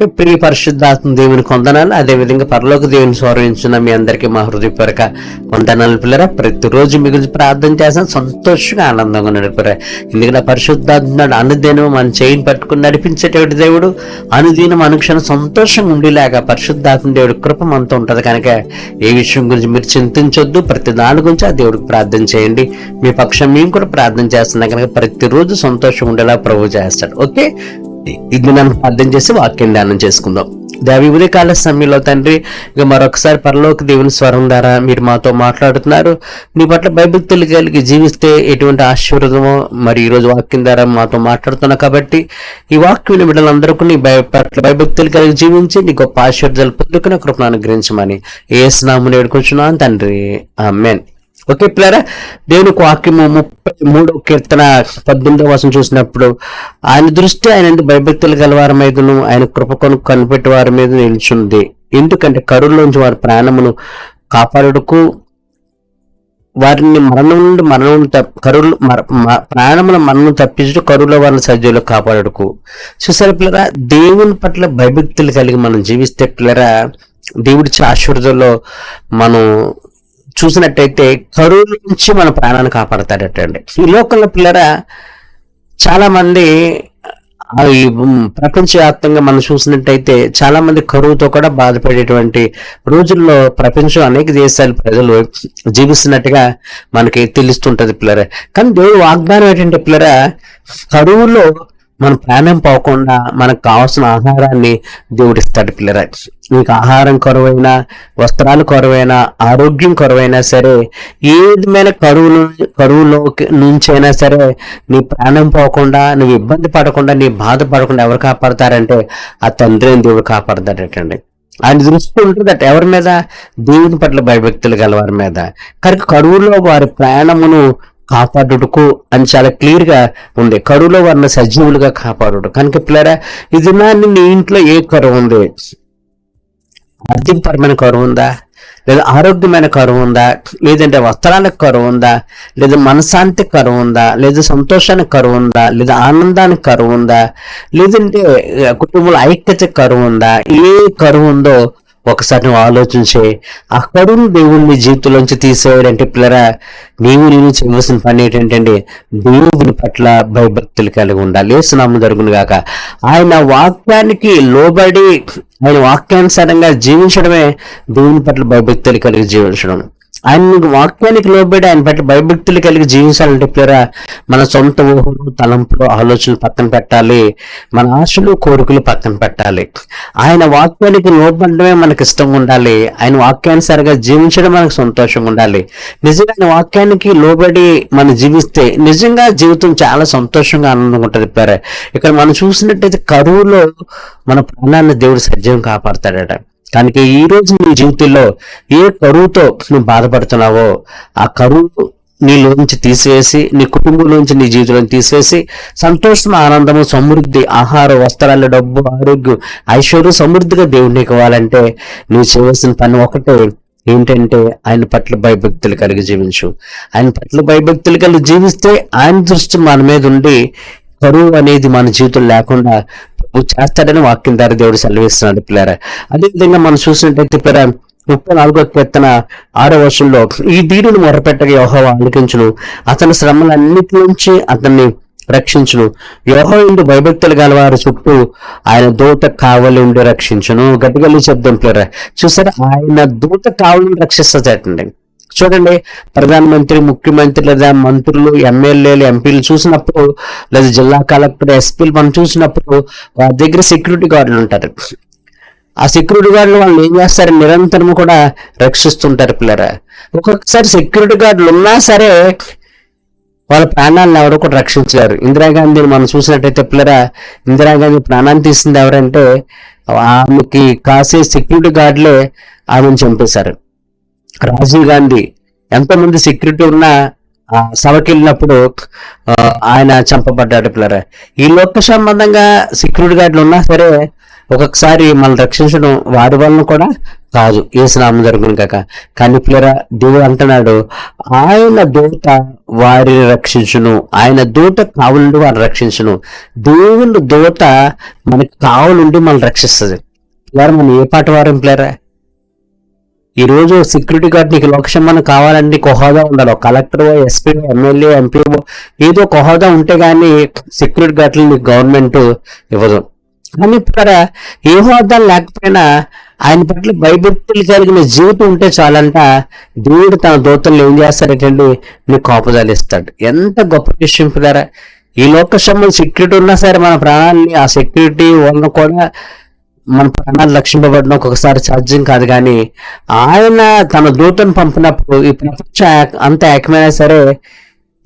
ప్రియ పరిశుద్ధాత్మ దేవుని కొందనాలు, అదేవిధంగా పరలోక దేవుని స్వరించిన మీ అందరికీ మా హృదయపూర్వక వందనాలు పిల్లరా. ప్రతిరోజు మీ గురించి ప్రార్థన చేస్తాను, సంతోషంగా ఆనందంగా నడిపారా. ఎందుకంటే పరిశుద్ధాత్మ అనుదినం మన చేయిని పట్టుకుని నడిపించేటువంటి దేవుడు, అనుదినం అనుక్షణం సంతోషంగా ఉండేలాగా పరిశుద్ధాత్మ దేవుడి కృప మనతో ఉంటుంది. కనుక ఏ విషయం గురించి మీరు చింతించొద్దు, ప్రతి దాని గురించి ఆ దేవుడికి ప్రార్థన చేయండి. మీ పక్షం మేము కూడా ప్రార్థన చేస్తున్నాం కనుక ప్రతిరోజు సంతోషం ఉండేలా ప్రభు చేస్తాడు. ఓకే, ఇది మనం ప్రార్థన చేసి వాక్యం ధ్యానం చేసుకుందాం. దేవి ఉదయకాల సమయంలో తండ్రి, ఇక మరొకసారి పరలోక దేవుని స్వరం ద్వారా మీరు మాతో మాట్లాడుతున్నారు. నీ పట్ల భయభక్తులు కలిగి జీవిస్తే ఎటువంటి ఆశీర్వాదమో మరి ఈరోజు వాక్యం ద్వారా మాతో మాట్లాడుతున్నావు. కాబట్టి ఈ వాక్యం బిడ్డలందరికీ నీ పట్ల భయభక్తులు కలిగి జీవించి నీ గొప్ప ఆశీర్వాదాలు పొందుకునే కృపను అనుగ్రహించమని యేసు నామమున వేడుకుంటున్నాను తండ్రి, ఆమేన్. ఓకే పిల్లరా, దేవునికి వాక్యము 33వ కీర్తన 18వ వచనం చూసినప్పుడు, ఆయన దృష్టి ఆయన భయభక్తులు గలవారి మీదను ఆయన కృప కనిపెట్టి వారి మీద నిలిచింది. ఎందుకంటే కరువులోంచి వారి ప్రాణమును కాపాడుటకు, వారిని మరణం నుండి ప్రాణముల మరణం తప్పించు కరువులో వారిని సజీవులు కాపాడుటకు. చూసారు పిల్లరా, దేవుని పట్ల భయభక్తులు కలిగి మనం జీవిస్తే పిల్లరా, దేవుడి ఆశీర్వాదంలో మనం చూసినట్టయితే కరువు నుంచి మన ప్రాణాన్ని కాపాడతాడటండి. ఈ లోకంలో పిల్లరా చాలా మంది ప్రపంచవ్యాప్తంగా మనం చూసినట్టయితే చాలా మంది కరువుతో కూడా బాధపడేటువంటి రోజుల్లో ప్రపంచం అనేక దేశాల ప్రజలు జీవిస్తున్నట్టుగా మనకి తెలుస్తుంటది పిల్లరా. కానీ దేవుడు వాగ్దానం ఏంటంటే పిల్లరా, కరువులో మన ప్రాణం పోకుండా మనకు కావాల్సిన ఆహారాన్ని దేవుడిస్తాడు పిల్లరా. మీకు ఆహారం కొరవైనా, వస్త్రాలు కొరవైనా, ఆరోగ్యం కొరవైనా సరే, ఏదైనా కరువులో నుంచైనా సరే నీ ప్రాణం పోకుండా, నువ్వు ఇబ్బంది పడకుండా, నీ బాధపడకుండా ఎవరు కాపాడతారంటే ఆ తండ్రి దేవుడు కాపాడతాడటండి. ఆయన దృష్టి ఉంటుందట ఎవరి మీద? దేవుని పట్ల భయభక్తులు గల వారి మీద. కనుక కరువులో వారి ప్రాణమును కాపాడుటకు అని చాలా క్లియర్ గా ఉంది. కరువులో వారిని సజీవులుగా కాపాడుట. కనుక పిల్లరా, ఇది నీ ఇంట్లో ఏ కరువు ఉంది? ఆర్థికపరమైన కరువు ఉందా, లేదా ఆరోగ్యమైన కరువు ఉందా, లేదంటే వస్త్రాలకు కరువు ఉందా, లేదా మనశాంతికి కరువు ఉందా, లేదా సంతోషానికి కరువు ఉందా, లేదా ఆనందానికి కరువు ఉందా, లేదంటే కుటుంబంలో ఐక్యతకి కరువు ఉందా? ఏ కరువు ఉందో ఒకసారి నువ్వు ఆలోచించే ఆ కరువును దేవుడిని జీవితంలోంచి తీసేవాడంటే పిల్లరా, నేను చేయవలసిన పని ఏంటంటే దేవుని పట్ల భయభక్తులు కలిగి ఉండాలి. యేసునామమున జరుగును గాక. ఆయన వాక్యానికి లోబడి ఆయన వాక్యానుసారంగా జీవించడమే దేవుని పట్ల భయభక్తులు కలిగి జీవించడం. ఆయన వాక్యానికి లోబడి ఆయన పట్ల భయభక్తులు కలిగి జీవించాలంటే పిల్లరా, మన సొంత ఊహలు, తలంపులు, ఆలోచనలు పక్కన పెట్టాలి. మన ఆశలు, కోరికలు పక్కన పెట్టాలి. ఆయన వాక్యానికి లోబడమే మనకు ఇష్టం ఉండాలి. ఆయన వాక్యానుసారంగా జీవించడం మనకు సంతోషంగా ఉండాలి. నిజంగా ఆయన వాక్యానికి లోబడి మనం జీవిస్తే నిజంగా జీవితం చాలా సంతోషంగా, ఆనందంగా ఉంటుంది పిల్లరా. ఇక్కడ మనం చూసినట్టయితే కరువులో మన ప్రాణాన్ని దేవుడు సజీవం కాపాడతాడట. కనుక ఈ రోజు నీ జీవితంలో ఏ కరువుతో నువ్వు బాధపడుతున్నావో ఆ కరువు నీలోంచి తీసివేసి, నీ కుటుంబంలోంచి నీ జీవితంలో తీసివేసి సంతోషం, ఆనందము, సమృద్ధి, ఆహారం, వస్త్రాలు, డబ్బు, ఆరోగ్యం, ఐశ్వర్యం సమృద్ధిగా దేవుడికి ఇవ్వాలంటే నువ్వు చేయవలసిన పని ఒకటే ఏంటంటే ఆయన పట్ల భయభక్తులు కలిగి జీవించు. ఆయన పట్ల భయభక్తులు కలిగి జీవిస్తే ఆయన దృష్టి మన మీద ఉండి కరువు అనేది మన జీవితం లేకుండా చేస్తాడని వాక్యం ద్వారా దేవుడు సెలవిస్తున్నాడు పిల్లరా. అదేవిధంగా మనం చూసినట్టయితే పిల్లరా 34వ కీర్తన 6వ వచనంలో, ఈ దీనుని మొరపెట్టగా యెహోవా ఆలకించును, అతని శ్రమలన్నిటి నుంచి అతన్ని రక్షించును. యెహోవా యందు భయభక్తులు గలవారి చుట్టూ ఆయన దూత కావలి ఉండి రక్షించును. గట్టిగల్లి శబ్దం పిల్లరా. చూసారా, ఆయన దూత కావలిని రక్షిస్తాడండి. చూడండి, ప్రధానమంత్రి, ముఖ్యమంత్రి, లేదా మంత్రులు, ఎమ్మెల్యేలు, ఎంపీలు చూసినప్పుడు, లేదా జిల్లా కలెక్టర్, ఎస్పీలు మనం చూసినప్పుడు వారి దగ్గర సెక్యూరిటీ గార్డులు ఉంటారు. ఆ సెక్యూరిటీ గార్డులు వాళ్ళు ఏం చేస్తారు? నిరంతరం కూడా రక్షిస్తుంటారు పిల్లరా. ఒక్కొక్కసారి సెక్యూరిటీ గార్డులు ఉన్నా సరే వాళ్ళ ప్రాణాలను ఎవరు కూడా రక్షించలేరు. ఇందిరాగాంధీని మనం చూసినట్టయితే పిల్లరా, ఇందిరాగాంధీ ప్రాణాన్ని తీసింది ఎవరంటే ఆమెకి కాసే సెక్యూరిటీ గార్డులే ఆమెను చంపేశారు. రాజీవ్ గాంధీ ఎంతమంది సెక్యూరిటీ ఉన్నా సభకి వెళ్ళినప్పుడు ఆయన చంపబడ్డాడు పిల్లరా. ఈ లోక సంబంధంగా సెక్యూరిటీ గార్డులు ఉన్నా సరే ఒక్కొక్కసారి మనం రక్షించడం వారి వలన కూడా కాదు, ఏసునామం జరుగును కాక. కానీ పిల్లరా, దేవుడు అంటున్నాడు, ఆయన దూత వారిని రక్షించును, ఆయన దూత కావులుండి వారిని రక్షించును. దేవుని దూత మనకి కావులుండి మనల్ని రక్షిస్తుంది. పిల్లరా, మనం ఏ పాట వారం పిల్లరా? ఈరోజు సెక్యూరిటీ గార్డ్ నీకు లోకక్షేమం కావాలంటే ఒక హోదా ఉండాలి. ఒక కలెక్టర్, ఎస్పీ, ఎమ్మెల్యే, ఎంపీ ఏదో ఒక హోదా ఉంటే గానీ సెక్యూరిటీ గార్డులు నీకు గవర్నమెంట్ ఇవ్వదు. కానీ ఇక్కడ ఏ హోదా లేకపోయినా ఆయన పట్ల భయభక్తులు కలిగిన జీవితం ఉంటే చాలంట, దేవుడు తన దూతలు ఏం చేస్తారంటే నీకు కాపుదలు ఇస్తాడు. ఎంత గొప్ప విషయం పిల్లరా! ఈ లోకక్షేమం సెక్యూరిటీ ఉన్నా సరే మన ప్రాణాలని ఆ సెక్యూరిటీ వలన కూడా మన ప్రాణాలు రక్షింపబడిన ఒక్కొక్కసారి సాధ్యం కాదు. కానీ ఆయన తన దూతను పంపినప్పుడు ఈ ప్రపంచం అంత ఏకమైనా సరే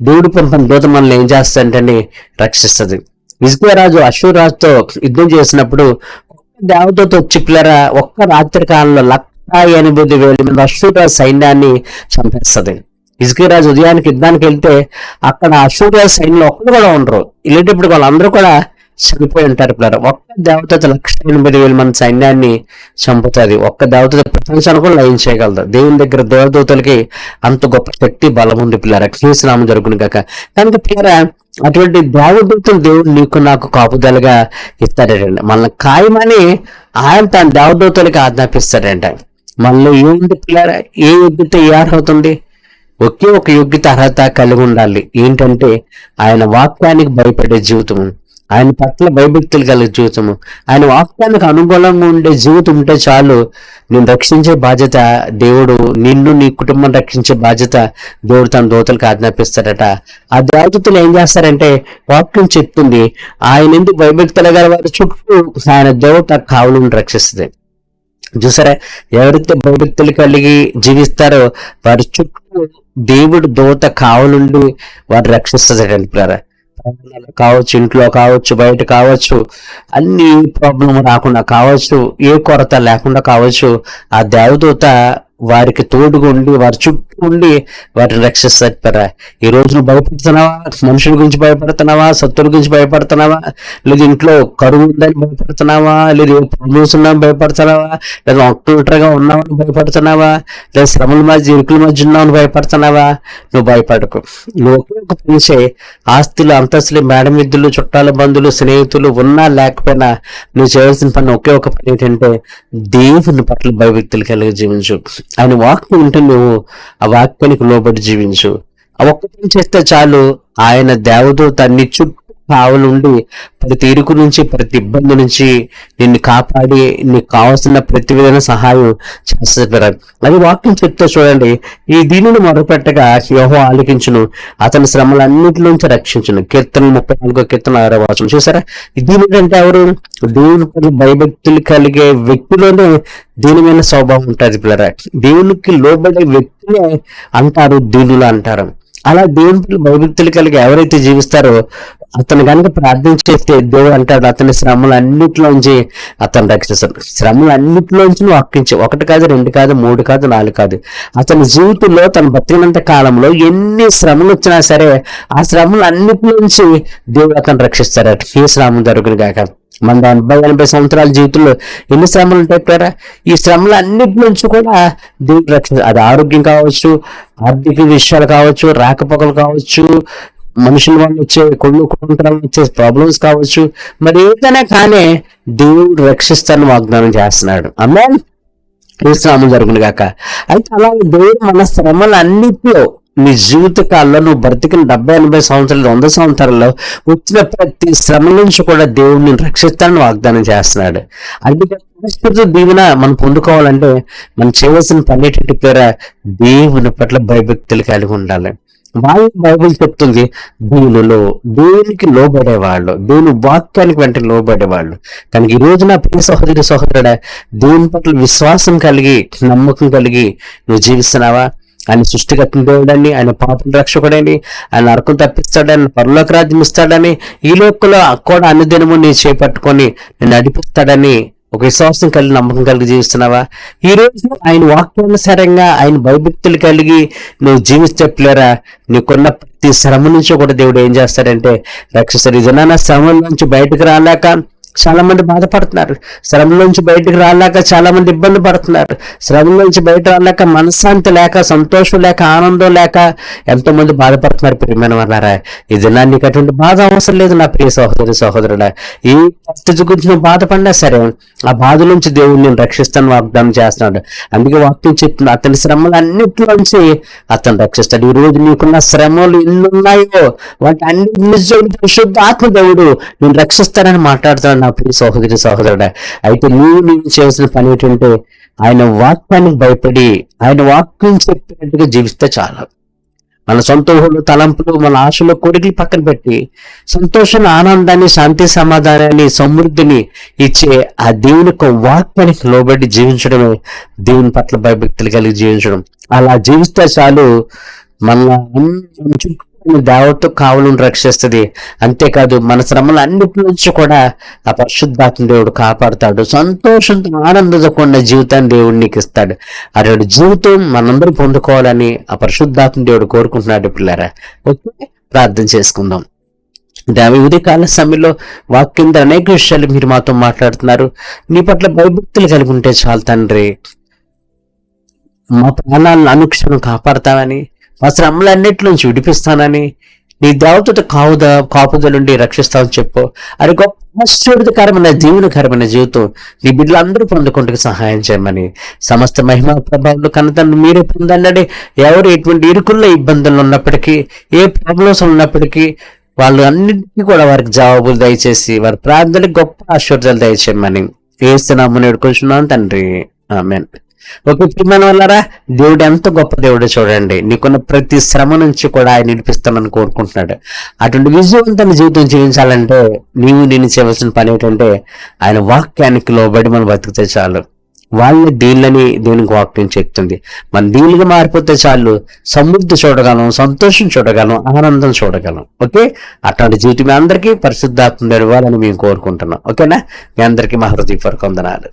దేవుడు పంపిన దూత మనల్ని ఏం చేస్తాడంటే రక్షిస్తుంది. హిజ్కియా రాజు అష్షూరు రాజుతో యుద్ధం చేసినప్పుడు దేవదూత వచ్చి పిల్లరా ఒక్క రాత్రి కాలంలో 1,80,000 మంది అష్షూరు రాజు సైన్యాన్ని చంపేస్తుంది. హిజ్కియా రాజు ఉదయానికి యుద్ధానికి వెళ్తే అక్కడ అష్షూరు రాజు సైన్యంలో ఒక్కరు కూడా ఉండరు. వెళ్ళేటప్పుడు వాళ్ళందరూ కూడా చనిపోయి ఉంటారు పిల్లరా. ఒక్క దేవత 1,80,000 మంది సైన్యాన్ని చంపుతుంది. ఒక్క దేవత ప్రపంచాన్ని కూడా లయం చేయగలదు. దేవుని దగ్గర దూతలకి అంత గొప్ప శక్తి బలం ఉంది పిల్లరా. క్రీస్తునామం జరుగును కాక. కనుక పిల్లరా, అటువంటి దేవదూతలు దేవుడు నీకు నాకు కాపుదలుగా ఇస్తాడంట. మనల్ని ఖాయమని ఆయన తన దేవదూతలకి ఆజ్ఞాపిస్తాడంట. మనలో ఏముంది పిల్లరా? ఏ యోగ్యత, ఏ అర్హత ఉంది? ఒకే ఒక యోగ్యత, అర్హత కలిగి ఉండాలి. ఏంటంటే ఆయన వాక్యానికి భయపడే జీవితం, ఆయన పట్ల భయభక్తులు కలిగే జీవితము, ఆయన వాక్యానికి అనుగుణంగా ఉండే జీవితం ఉంటే చాలు. నేను రక్షించే బాధ్యత దేవుడు, నిన్ను నీ కుటుంబం రక్షించే బాధ్యత దేవుడు తన దూతలకు ఆజ్ఞాపిస్తాడట. ఆ దేవదూతలు ఏం చేస్తారంటే వాక్యం చెప్తుంది, ఆయన ఎందుకు భయభక్తులు గల వారి చుట్టూ ఆయన దూత కావులను రక్షిస్తుంది. చూసారా, ఎవరైతే భయభక్తులు కలిగి జీవిస్తారో వారి చుట్టూ దేవుడు దూత కావులుండి వారు రక్షిస్తాడండి పిల్లరా. కావచ్చు, ఇంట్లో కావచ్చు, బయట కావచ్చు, అన్ని ప్రాబ్లం రాకుండా కావచ్చు, ఏ కొరత లేకుండా కావచ్చు, ఆ దేవదూత వారికి తోడుగా ఉండి వారి చుట్టూ ఉండి వాటిని రక్షిస్తారా. ఈ రోజు నువ్వు భయపడుతున్నావా? మనుషుల గురించి భయపడుతున్నావా? శత్రువుల గురించి భయపడుతున్నావా? లేదా ఇంట్లో కరువు ఉందని భయపడుతున్నావా? లేదా ప్రాబ్లమ్స్ ఉన్నామని భయపడుతున్నావా? లేదా ఒంటరిగా ఉన్నామని భయపడుతున్నావా? లేదా శ్రమల మధ్య, ఇరుకుల మధ్య ఉన్నామని భయపడుతున్నావా? నువ్వు భయపడకు. నువ్వు ఒకే ఒక పనిచే, ఆస్తులు, అంతస్తులు, మేడమిద్దులు, చుట్టాల, బంధువులు, స్నేహితులు ఉన్నా లేకపోయినా నువ్వు చేయాల్సిన పని ఒకే ఒక పని ఏంటంటే దేవుని పట్ల భయభక్తులు కలిగి జీవించు. ఆయన వాక్యం ఉంటే నువ్వు ఆ వాక్యానికి లోబడి జీవించు. ఆ ఒక్క పని చేస్తే చాలు, ఆయన దేవదూత నీ చుట్టూ కావలుండి ప్రతి ఇరుకు నుంచి, ప్రతి ఇబ్బంది నుంచి నిన్ను కాపాడి నీకు కావాల్సిన ప్రతి విధమైన సహాయం చేస్తారు. అది వాక్యం చెప్తే చూడండి, ఈ దీనిని మొదలుపెట్టగా యెహోవా ఆలకించును, అతని శ్రమలన్నిటిలోంచి రక్షించును. కీర్తన 34 కీర్తన 6వ వచనం. చూసారా, దీని అంటే ఎవరు? దేవుని భయభక్తులు కలిగే వ్యక్తిలోనే దీనిమైన స్వభావం ఉంటుంది పిల్లరా. దేవునికి లోబడే వ్యక్తులే అంటారు దీనులు అంటారు. అలా దేవుని భయభక్తులు కలిగి ఎవరైతే జీవిస్తారో అతను కనుక ప్రార్థన చేస్తే దేవుడు అంటాడు అతని శ్రమలన్నిటిలోంచి అతను రక్షిస్తాడు. శ్రమలన్నిటిలోంచి వాక్యించి 1 కాదు, 2 కాదు, 3 కాదు, 4 కాదు, అతని జీవితంలో తను బతికినంత కాలంలో ఎన్ని శ్రమలు వచ్చినా సరే ఆ శ్రమలన్నిటిలోంచి దేవుడు అతను రక్షిస్తారట. ఏ శ్రమ జరుగును గాక. మన 80-80 సంవత్సరాల జీవితంలో ఎన్ని శ్రమలు ఉంటాయి? ఈ శ్రమలు అన్నిటి నుంచి కూడా దేవుడు రక్షిస్తారు. అది ఆరోగ్యం కావచ్చు, ఆర్థిక విషయాలు కావచ్చు, రాకపోకలు కావచ్చు, మనుషుల వల్ల వచ్చే కుంటలు వచ్చే ప్రాబ్లమ్స్ కావచ్చు, మరి ఏదైనా కానీ దేవుడు రక్షిస్తానని వాగ్దానం చేస్తున్నాడు. ఆమేన్. ఈ శ్రమలు జరుగును గాక. అయితే అలాగే దేవుడు మన శ్రమలు అన్నిటిలో నీ జీవిత కాలంలో నువ్వు బ్రతికిన 70-80 సంవత్సరాలు, 100 సంవత్సరాల్లో వచ్చిన ప్రతి శ్రమ నుంచి కూడా దేవుడిని రక్షిస్తానని వాగ్దానం చేస్తున్నాడు. అంటే దీవెన మనం పొందుకోవాలంటే మనం చేయవలసిన పని ఏంటంటే పేర దేవుని పట్ల భయభక్తులు కలిగి ఉండాలి. బైబిల్ చెప్తుంది దీనిలో దేవునికి లోబడేవాళ్ళు, దేవుని వాక్యానికి వెంటనే లోబడేవాళ్ళు. కనుక ఈ రోజు నా ప్రియ సహోదరి సహోదరుడా, దేవుని పట్ల విశ్వాసం కలిగి, నమ్మకం కలిగి నువ్వు జీవిస్తున్నావా? ఆయన సృష్టికర్త దేవుడని, ఆయన పాపం రక్షకుడని, ఆయన నరకం తప్పిస్తాడని, పరలోక రాజ్యం ఇస్తాడని, ఈ లోకంలో కూడా అన్ని దినము నీ చేపట్టుకొని నేను నడిపిస్తాడని ఒక విశ్వాసం కలిగి, నమ్మకం కలిగి జీవిస్తున్నావా? ఈ రోజు ఆయన వాక్యానుసారంగా ఆయన భయభక్తులు కలిగి నువ్వు జీవిస్తే పిల్లరా, నీకున్న ప్రతి శ్రమ నుంచి కూడా దేవుడు ఏం చేస్తాడంటే రక్షిస్తాడు. ఈ జనాన శ్రమల నుంచి బయటకు రాలేక చాలా మంది బాధపడుతున్నారు. శ్రమలోంచి బయటకు రాలేక చాలా మంది ఇబ్బంది పడుతున్నారు. శ్రమలోంచి బయట రాలేక మనశ్శాంతి లేక, సంతోషం లేక, ఆనందం లేక ఎంతో మంది బాధపడుతున్నారు. ప్రియమైన వాళ్ళారా, ఇది నీకు అటువంటి బాధ అవసరం లేదు నా ప్రియ సహోదరి సహోదరుడా. ఈ పరిస్థితి గురించి నువ్వు బాధపడినా సరే, ఆ బాధ నుంచి దేవుడు నేను రక్షిస్తాను వాగ్దానం చేస్తున్నాడు. అందుకే వాక్యం చెప్తుంది, అతని శ్రమలు అన్నిటిలోంచి అతను రక్షిస్తాడు. ఈ రోజు నీకున్న శ్రమలు ఎన్ని ఉన్నాయో వాటి అన్ని శుద్ధ ఆత్మ దేవుడు నేను రక్షిస్తానని మాట్లాడుతున్నాడు నా ప్రియ సహోదరి సహోదరుడా. అయితే నేను చేసిన పని ఏంటంటే ఆయన వాక్యానికి భయపడి ఆయన వాక్యం చెప్పినట్టుగా జీవిస్తే చాలా. మన సొంత ఊహలు, తలంపులు, మన ఆశలు, కోరికలు పక్కన పెట్టి సంతోషాన్ని, ఆనందాన్ని, శాంతి, సమాధానాన్ని, సమృద్ధిని ఇచ్చే ఆ దేవుని యొక్క వాక్యానికి లోబడి జీవించడమే దేవుని పట్ల భయభక్తులు కలిగి జీవించడం. అలా జీవిస్తే చాలు మన దేవతో కావులను రక్షిస్తుంది. అంతేకాదు మన శ్రమలు అన్నిటి నుంచి కూడా ఆ పరిశుద్ధాత్మ దేవుడు కాపాడుతాడు. సంతోషంతో ఆనందంతో కూడిన జీవితాన్ని దేవుడు నీకు ఇస్తాడు. అటువంటి జీవితం మనందరూ పొందుకోవాలని ఆ పరిశుద్ధాత్మ దేవుడు కోరుకుంటున్నాడు. పిల్లరా, ఓకే, ప్రార్థన చేసుకుందాం. ఉదయకాల సమయంలో వాక్యం అనేక విషయాలు మీరు మాతో మాట్లాడుతున్నారు. నీ పట్ల భయభక్తులు కలిగి ఉంటే చాలు తండ్రి, మా ప్రాణాలను అనుక్షణం కాపాడతామని, మా శ్రమలన్నిటి నుంచి విడిపిస్తానని, నీ దేవతతో కాపుదలుండి రక్షిస్తామని చెప్పు. అది గొప్ప ఆశ్చర్యకరమైన దీవెనకరమైన జీవితం నీ బిడ్డలందరూ పొందుకుంటూ సహాయం చేయమని, సమస్త మహిమ ప్రభావాలు కన్నతండ్రి మీరే పొందండి. ఎవరు ఎటువంటి ఇరుకుల్లో ఇబ్బందులు ఉన్నప్పటికీ, ఏ ప్రాబ్లమ్స్ ఉన్నప్పటికీ వాళ్ళు అన్నింటినీ కూడా వారికి జవాబులు దయచేసి వారి ప్రార్థనలకు గొప్ప ఆశీర్వాదాలు దయచేయమని ఏస్తున్నామని వేడుకుంటున్నాను తండ్రి, ఆమేన్. ఓకే, ప్రియమైన వాళ్ళారా, దేవుడు ఎంత గొప్ప దేవుడో చూడండి. నీకున్న ప్రతి శ్రమ నుంచి కూడా ఆయన నిలిపిస్తామని కోరుకుంటున్నాడు. అటువంటి విజయవంతమైన జీవితం జీవించాలంటే నేను చేయవలసిన పని ఏంటంటే ఆయన వాక్యానికి లోబడి మనం బతికితే చాలు. వాళ్ళని దీనిలని దేవునికి వాక్యం చెప్తుంది. మన దీనిగా మారిపోతే చాలు, సమృద్ధి చూడగలం, సంతోషం చూడగలం, ఆనందం చూడగలం. ఓకే, అటువంటి జీవితం మీ అందరికీ పరిశుద్ధాత్మ ఇవ్వాలని మేము కోరుకుంటున్నాం. ఓకేనా, మీ అందరికీ మా హృదయపూర్వక వందనాలు.